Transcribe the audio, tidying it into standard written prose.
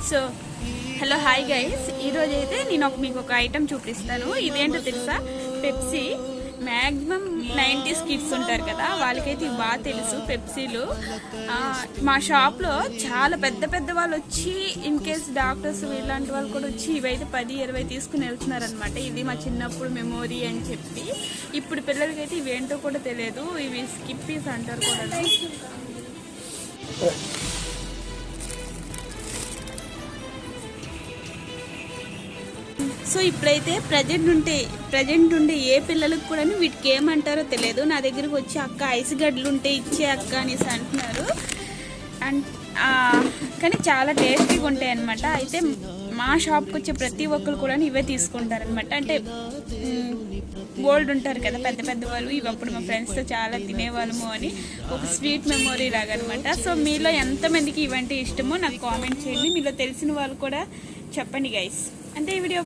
So hello hi guys, ఈరోజు అయితే నేను మీకు ఒక ఐటెం చూపిస్తాను. ఇదేంటో తెలుసా? పెప్సీ. మ్యాక్సిమం 90s కిడ్స్ ఉంటారు కదా, వాళ్ళకైతే ఇవి బాగా తెలుసు పెప్సీలు. మా షాప్లో చాలా పెద్ద పెద్ద వాళ్ళు వచ్చి, ఇన్ కేస్ డాక్టర్స్ ఇలాంటి వాళ్ళు కూడా వచ్చి ఇవైతే 10-20 తీసుకుని వెళ్తున్నారనమాట. ఇది మా చిన్నప్పుడు మెమొరీ అని చెప్పి. ఇప్పుడు పిల్లలకైతే ఇవేంటో కూడా తెలియదు. ఇవి స్కిప్పీస్ అంటారు కూడా. సో ఇప్పుడైతే ప్రజెంట్ ఉండే ఏ పిల్లలకు కూడా వీటికి ఏమంటారో తెలియదు. నా దగ్గరకు వచ్చి అక్క ఐస్ గడ్డలు ఉంటే ఇచ్చే అక్క అనేసి అంటున్నారు. కానీ చాలా టేస్టీగా ఉంటాయి అన్నమాట. అయితే మా షాప్కి వచ్చే ప్రతి ఒక్కరు కూడా ఇవే తీసుకుంటారనమాట. అంటే ఓల్డ్ ఉంటారు కదా పెద్ద పెద్ద వాళ్ళు, ఇవి అప్పుడు మా ఫ్రెండ్స్తో చాలా తినేవాళ్ళము అని ఒక స్వీట్ మెమొరీ లాగా అనమాట. సో మీలో ఎంతమందికి ఇవంటే ఇష్టమో నాకు కామెంట్ చేయండి. మీలో తెలిసిన వాళ్ళు కూడా చెప్పండి గైస్. అంటే ఈ వీడియో